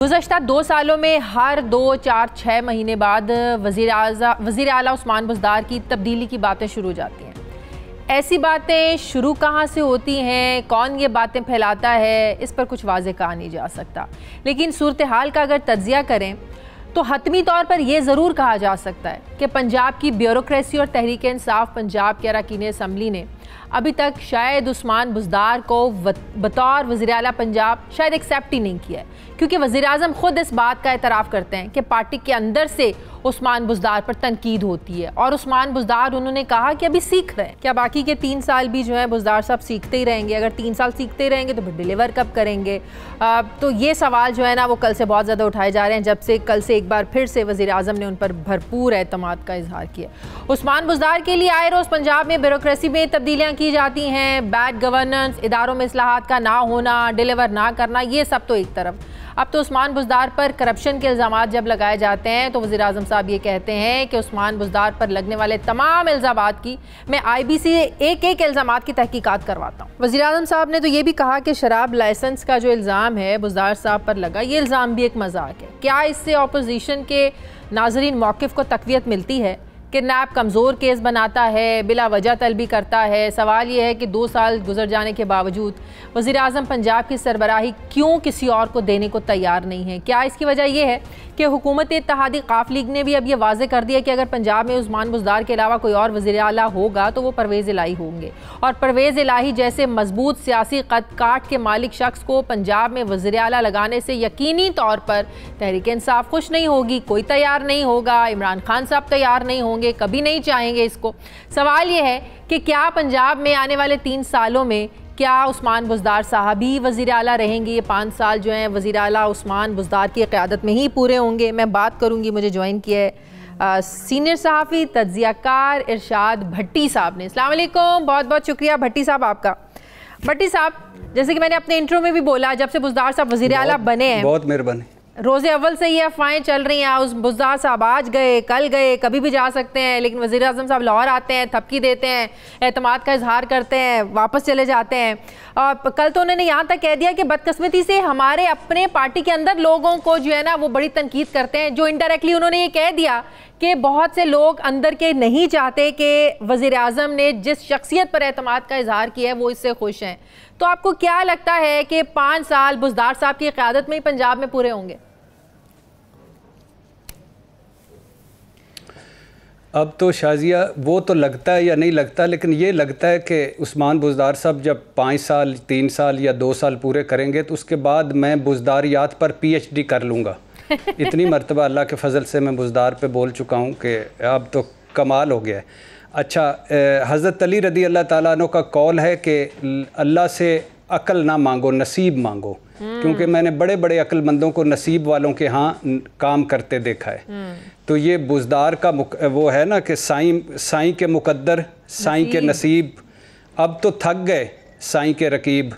गुज़श्ता 2 सालों में हर 2, 4, 6 महीने बाद वज़ीर आला उस्मान बुज़दार की तब्दीली की बातें शुरू हो जाती हैं। ऐसी बातें शुरू कहाँ से होती हैं, कौन ये बातें फैलाता है, इस पर कुछ वाज़ेह कहा नहीं जा सकता। लेकिन सूरत हाल का अगर तज्ज़िया करें तो हतमी तौर पर यह ज़रूर कहा जा सकता है कि पंजाब की ब्यूरोक्रेसी और तहरीक इंसाफ पंजाब के अरकान असम्बली ने अभी तक शायद उस्मान बुज़दार को बतौर वज़ीर आला पंजाब शायद एक्सेप्ट ही नहीं किया है, क्योंकि वज़ीर आज़म ख़ुद इस बात का एतराफ़ करते हैं कि पार्टी के अंदर से उस्मान बुज़दार पर तनकीद होती है। और उस्मान बुज़दार उन्होंने कहा कि अभी सीख रहे हैं। क्या बाकी के 3 साल भी जो है बुज़दार साहब सीखते ही रहेंगे? अगर 3 साल सीखते रहेंगे तो फिर डिलीवर कब करेंगे? तो ये सवाल जो है ना वो कल से बहुत ज़्यादा उठाए जा रहे हैं, जब से कल से एक बार फिर से वज़ीर आज़म ने उन पर भरपूर एतमाद का इजहार किया। उस्मान बुज़दार के लिए आए रोज़ पंजाब में ब्यूरोक्रेसी में तब्दीलियाँ की जाती हैं, बैड गवर्नेंस, इदारों में इस्लाहात का ना होना, डिलीवर ना करना, ये सब तो एक तरफ। अब तो उस्मान बुज़दार पर करप्शन के इल्ज़ामात जब लगाए जाते हैं तो वज़ीर आज़म साहब ये कहते हैं कि उस्मान बुज़दार पर लगने वाले तमाम इल्ज़ामात की मैं IB से एक इल्ज़ामात की तहकीकात करवाता हूँ। वज़ीर आज़म साहब ने तो ये भी कहा कि शराब लाइसेंस का जो इल्ज़ाम है बुज़दार साहब पर लगा, ये इल्ज़ाम भी एक मजाक है। क्या इससे अपोजिशन के नाज़रीन मौक़िफ़ को तक़वियत मिलती है? किडनैप कमज़ोर केस बनाता है, बिला वजह तलबी करता है। सवाल यह है कि 2 साल गुजर जाने के बावजूद वज़ीर आज़म पंजाब की सरबराही क्यों किसी और को देने को तैयार नहीं है? क्या इसकी वजह यह है कि हुकूमत इत्तेहादी क़ाफ लीग ने भी अब ये वाज़ेह कर दिया कि अगर पंजाब में उस्मान बुज़दार के अलावा कोई और वज़ीर आला होगा तो वो परवेज़ इलाही होंगे, और परवेज़ इलाही जैसे मजबूत सियासी कद काट के मालिक शख्स को पंजाब में वज़ीर आला लगाने से यकीनी तौर पर तहरीक इंसाफ खुश नहीं होगी, कोई तैयार नहीं होगा, इमरान खान साहब तैयार नहीं होंगे, कभी नहीं चाहेंगे इसको। सवाल ये है कि क्या पंजाब में आने वाले 3 सालों में क्या उस्मान बुज़दार साहब ही वज़ीर आला रहेंगे? ये 5 साल जो हैं वज़ीर आला उस्मान बुज़दार की क़यादत में ही पूरे होंगे? मैं बात करूँगी, मुझे ज्वाइन किया है सीनियर सहाफ़ी तज्ज़ियाकार इरशाद भट्टी साहब ने। अस्सलाम वालेकुम, बहुत बहुत शुक्रिया भट्टी साहब आपका। भट्टी साहब, जैसे कि मैंने अपने इंट्रो में भी बोला, जब से बुज़दार साहब वज़ीर आला बने हैं, बहुत मेहरबानी, रोज़े अव्वल से ये अफवाहें चल रही हैं उस बुज़दार साहब आज गए, कल गए, कभी भी जा सकते हैं, लेकिन वज़ीर आज़म साहब लाहौर आते हैं, थपकी देते हैं, एतमाद का इजहार करते हैं, वापस चले जाते हैं। और कल तो उन्होंने यहाँ तक कह दिया कि बदकिस्मती से हमारे अपने पार्टी के अंदर लोगों को जो है ना वो बड़ी तनकीद करते हैं, जो इनडायरेक्टली उन्होंने ये कह दिया कि बहुत से लोग अंदर के नहीं चाहते कि वज़ीर आज़म ने जिस शख्सियत पर एतमाद का इजहार किया है वो इससे खुश हैं। तो आपको क्या लगता है कि 5 साल बुज़दार साहब की क़यादत में ही पंजाब में पूरे होंगे? अब तो शाजिया वो तो लगता है या नहीं लगता, लेकिन ये लगता है कि उस्मान बुज़दार साहब जब 5 साल, 3 साल या 2 साल पूरे करेंगे तो उसके बाद मैं बुज़दारियात पर PhD कर लूँगा। इतनी मरतबा अल्लाह के फ़ज़ल से मैं बुज़दार पे बोल चुका हूँ कि अब तो कमाल हो गया है। अच्छा, हज़रत अली रदी अल्लाह ताला अन्हु का कौल है कि अल्लाह से अक्ल ना मांगो, नसीब मांगो, क्योंकि मैंने बड़े बड़े अक्लमंदों को नसीब वालों के यहाँ काम करते देखा है। तो ये बुज़दार का वो है ना कि साईं के मुकद्दर, साईं के नसीब, अब तो थक गए साईं के रकीब।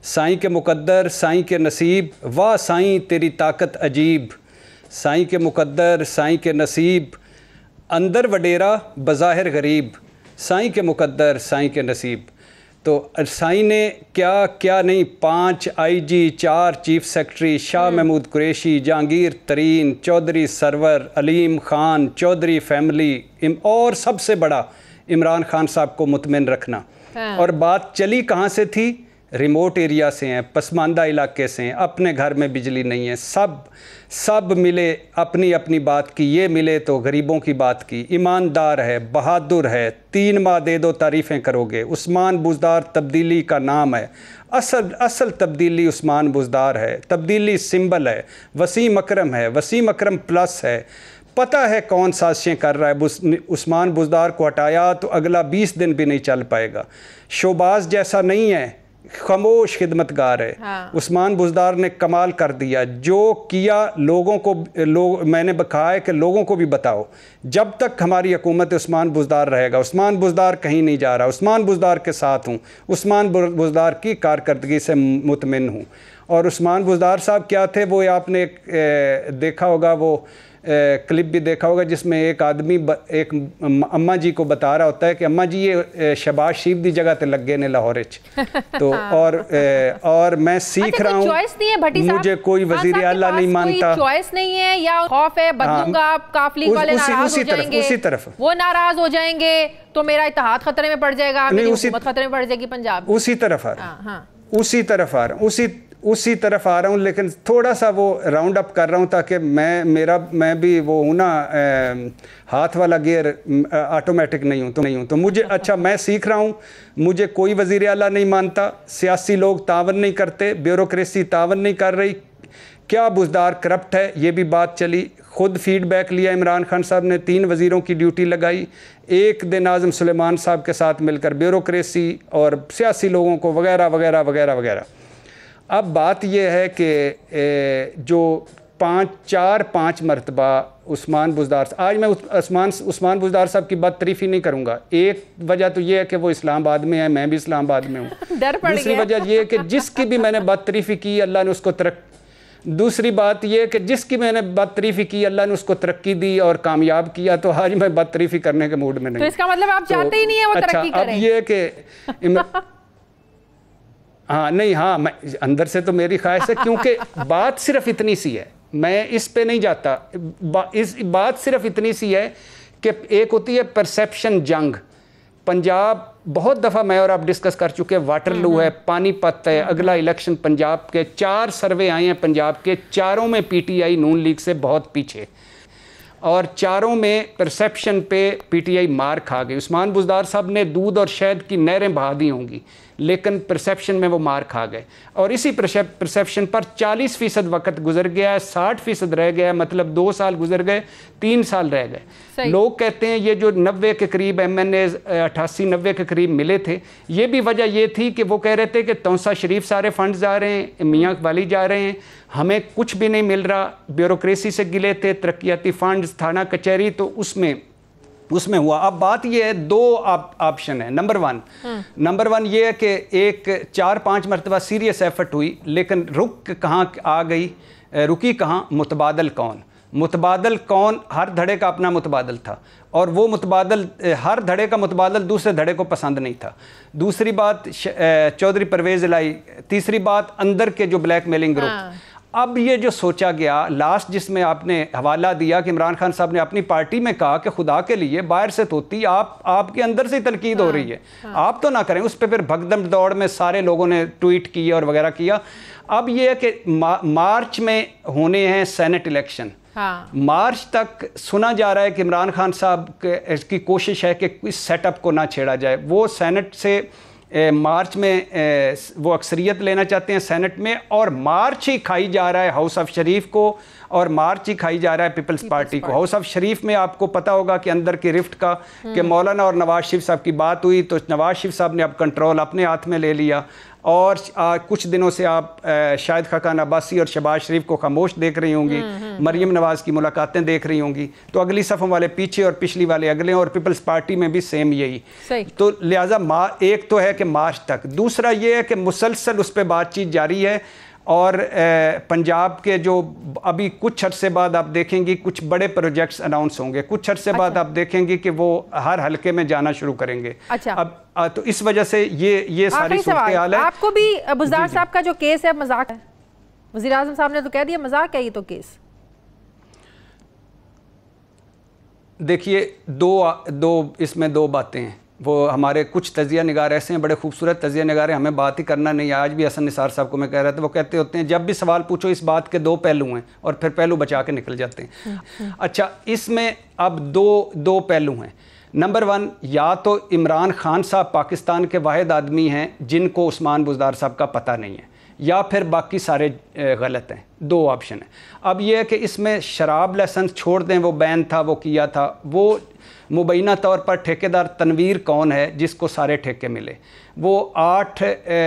साईं के मुकद्दर, साईं के नसीब, वाह साईं तेरी ताकत अजीब। साईं के मुकद्दर, साईं के नसीब, अंदर वडेरा बज़ाहिर गरीब। साईं के मुकद्दर, साईं के नसीब। तो साईं ने क्या क्या नहीं, 5 IG, 4 chief secretary, Shah Mahmood Qureshi, Jahangir Tareen, Chaudhry Sarwar, Aleem Khan, Chaudhry family, और सबसे बड़ा इमरान खान साहब को मुतमिन रखना। और बात चली कहाँ से थी? रिमोट एरिया से हैं, पसमानदा इलाके से हैं, अपने घर में बिजली नहीं है, सब मिले अपनी अपनी बात की। ये मिले तो गरीबों की बात की, ईमानदार है, बहादुर है, 3 माह दे दो तारीफ़ें करोगे। उस्मान बुज़दार तब्दीली का नाम है, असल तब्दीली उस्मान बुज़दार है, तब्दीली सिंबल है, वसीम अकरम है, वसीम अकरम प्लस है। पता है कौन साजिशें कर रहा है। उस्मान बुज़दार को हटाया तो अगला 20 दिन भी नहीं चल पाएगा। शोबाज जैसा नहीं है, खामोश खिदमतगार है। हाँ। उस्मान बुज़दार ने कमाल कर दिया, जो किया लोगों को मैंने कहा है कि लोगों को भी बताओ, जब तक हमारी हुकूमत उस्मान बुज़दार रहेगा, उस्मान बुज़दार कहीं नहीं जा रहा, उस्मान बुज़दार के साथ हूँ, उस्मान बुज़दार की कारकर्दगी से मुतमिन हूँ। और उस्मान बुज़दार साहब क्या थे वो आपने देखा होगा, वो क्लिप भी देखा होगा जिसमें एक आदमी एक अम्मा जी को बता रहा होता है कि अम्मा जी ये शहबाज शरीफ दी जगह ते लगे ने लाहौर तो और मैं सीख रहा हूँ, मुझे कोई वजीर आला नहीं मानता, चॉइस नहीं है या खौफ है बदलूंगा काफ लीग वाले नाराज हो जाएंगे, उसी तरफ वो नाराज हो जाएंगे तो मेरा इत्तेहाद खतरे में पड़ जाएगा, मेरी हुकूमत खतरे में पड़ जाएगी पंजाब। उसी तरफ आ रहा हूँ, उसी तरफ आ रहा हूँ, उसी तरफ आ रहा हूँ, लेकिन थोड़ा सा वो राउंड अप कर रहा हूँ ताकि मैं भी वो हूँ ना, हाथ वाला गियर ऑटोमेटिक नहीं हूँ तो मुझे अच्छा मैं सीख रहा हूँ, मुझे कोई वज़ीर आला नहीं मानता, सियासी लोग तावन नहीं करते, ब्यूरोक्रेसी तावन नहीं कर रही, क्या बुज़दार करप्ट है ये भी बात चली, खुद फीडबैक लिया इमरान खान साहब ने, 3 वज़ीरों की ड्यूटी लगाई, एक दिन आज़म सुलेमान साहब के साथ मिलकर ब्यूरोक्रेसी और सियासी लोगों को वगैरह वगैरह वगैरह वगैरह। अब बात यह है कि जो 5 मरतबा उस्मान बुज़दार, आज मैं उस्मान बुज़दार साहब की बदतरीफ़ी नहीं करूँगा, एक वजह तो ये है कि वो इस्लामाबाद में है, मैं भी इस्लामाबाद में हूँ, दूसरी वजह ये है कि जिसकी भी मैंने बदतरीफ़ी की अल्लाह ने उसको दूसरी बात यह कि जिसकी मैंने बदतरीफ़ी की अल्लाह ने उसको तरक्की दी और कामयाब किया, तो आज मैं बदतरीफ़ी करने के मूड में नहीं। तो इसका मतलब आप चाहते ही नहीं है वो तरक्की करे। अब ये कि हाँ नहीं, हाँ मैं अंदर से तो मेरी ख्वाहिश है, क्योंकि बात सिर्फ इतनी सी है, मैं इस पे नहीं जाता, इस बात सिर्फ इतनी सी है कि एक होती है परसेप्शन जंग। पंजाब बहुत दफ़ा मैं और आप डिस्कस कर चुके हैं, वाटरलू है, पानीपत है, अगला इलेक्शन पंजाब के 4 सर्वे आए हैं पंजाब के, चारों में पीटीआई नून लीग से बहुत पीछे, और चारों में परसेप्शन पे पीटीआई मार खा गई। उस्मान बुज़दार साहब ने दूध और शहद की नहरें बहा दी होंगी, लेकिन परसेप्शन में वो मार खा गए, और इसी परसेप्शन पर 40% वक्त गुजर गया है, 60% रह गया है, मतलब 2 साल गुजर गए, 3 साल रह गए। लोग कहते हैं ये जो 90 के करीब MNA 88-90 के करीब मिले थे, ये भी वजह ये थी कि वो कह रहे थे कि तौसा शरीफ सारे फंड जा रहे हैं, मियाँ वाली जा रहे हैं, हमें कुछ भी नहीं मिल रहा, ब्यूरोक्रेसी से गिले थे, तरक्याती फंड, थाना कचहरी, तो उसमें हुआ। अब बात ये है, 2 ऑप्शन है। नंबर वन ये है कि एक 4-5 मरतबा सीरियस एफर्ट हुई, लेकिन रुक कहाँ आ गई, रुकी कहाँ, मुतबादल कौन, हर धड़े का अपना मुतबादल था, और वो मुतबादल, हर धड़े का मुतबादल दूसरे धड़े को पसंद नहीं था। दूसरी बात चौधरी परवेज़ लाई, तीसरी बात अंदर के जो ब्लैकमेलिंग ग्रुप। अब ये जो सोचा गया लास्ट, जिसमें आपने हवाला दिया कि इमरान खान साहब ने अपनी पार्टी में कहा कि खुदा के लिए बाहर से तोती आपके अंदर से तनकीद हो रही है, आप तो ना करें। उस पर फिर भगदम दौड़ में सारे लोगों ने ट्वीट किए और वगैरह किया। अब ये है कि मार्च में होने हैं सेनेट इलेक्शन, मार्च तक सुना जा रहा है कि इमरान खान साहब की कोशिश है कि इस सेटअप को ना छेड़ा जाए। वो सेनेट से मार्च में वो अक्सरियत लेना चाहते हैं सेनेट में, और मार्च ही खाई जा रहा है हाउस ऑफ शरीफ को, और मार्च ही खाई जा रहा है पीपल्स पार्टी को। हाउस ऑफ शरीफ में आपको पता होगा कि अंदर की रिफ्ट का कि मौलाना और नवाज शरीफ साहब की बात हुई, तो नवाज शरीफ साहब ने अब कंट्रोल अपने हाथ में ले लिया, और कुछ दिनों से आप शायद खाकान अब्बासी और शहबाज शरीफ को खामोश देख रही होंगी, मरीम नवाज़ की मुलाकातें देख रही होंगी, तो अगली सफ़ों वाले पीछे और पिछली वाले अगले, और पीपल्स पार्टी में भी सेम यही। तो लिहाजा एक तो है कि मार्च तक, दूसरा ये है कि मुसलसल उस पर बातचीत जारी है, और पंजाब के जो अभी कुछ अरसे बाद आप देखेंगी कुछ बड़े प्रोजेक्ट्स अनाउंस होंगे, कुछ अरसे बाद आप देखेंगे कि वो हर हलके में जाना शुरू करेंगे। अब तो इस वजह से ये सारी सूरत हाल है। आपको भी बुज़दार साहब का जो केस है मजाक है, वज़ीर आज़म साहब ने तो कह दिया मजाक है ये तो केस। देखिए इसमें दो बातें हैं। वो हमारे कुछ तजिया निगार ऐसे हैं, बड़े खूबसूरत तजिया निगार हैं, हमें बात ही करना नहीं है। आज भी हसन निसार साहब को मैं कह रहा था, वो कहते होते हैं जब भी सवाल पूछो इस बात के 2 पहलू हैं, और फिर पहलू बचा के निकल जाते हैं। अच्छा, इसमें अब दो पहलू हैं। नंबर 1, या तो इमरान खान साहब पाकिस्तान के वाहिद आदमी हैं जिनको उस्मान बुज़दार साहब का पता नहीं है, या फिर बाकी सारे गलत हैं। 2 ऑप्शन है। अब ये है कि इसमें शराब लाइसेंस छोड़ दें, वो बैन था, वो किया था, वो मुबैना तौर पर ठेकेदार तनवीर कौन है जिसको सारे ठेके मिले, वो 8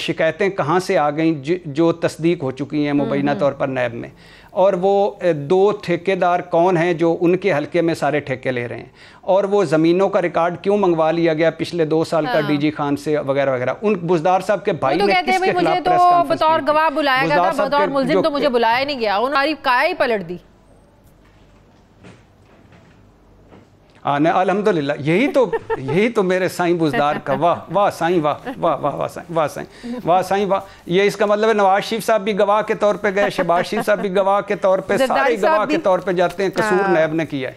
शिकायतें कहाँ से आ गई जो तस्दीक हो चुकी हैं मुबैना तौर पर नैब में, और वो 2 ठेकेदार कौन हैं जो उनके हलके में सारे ठेके ले रहे हैं, और वो ज़मीनों का रिकॉर्ड क्यों मंगवा लिया गया पिछले 2 साल का डीजी खान से वगैरह वगैरह। उन बुज़दार साहब के भाई ने किसके खिलाफ प्रेस कॉन्फ्रेंस की? बतौर गवाह बुलाया गया था, बतौर मुल्जिम तो मुझे बुलाया नहीं गया, उन्होंने काया ही पलट दी। अल्हम्दुलिल्लाह, यही तो मेरे साईं बुज़दार का वाह वाह साईं, वाह वाह वाह वाह साईं, वाह साईं, वाह साईं, वाह। ये इसका मतलब है नवाज शरीफ साहब भी गवाह के तौर पे गए, शहबाज शरीफ साहब भी गवाह के तौर पे, सारे गवाह के तौर पे जाते हैं, कसूर नैब ने किया है।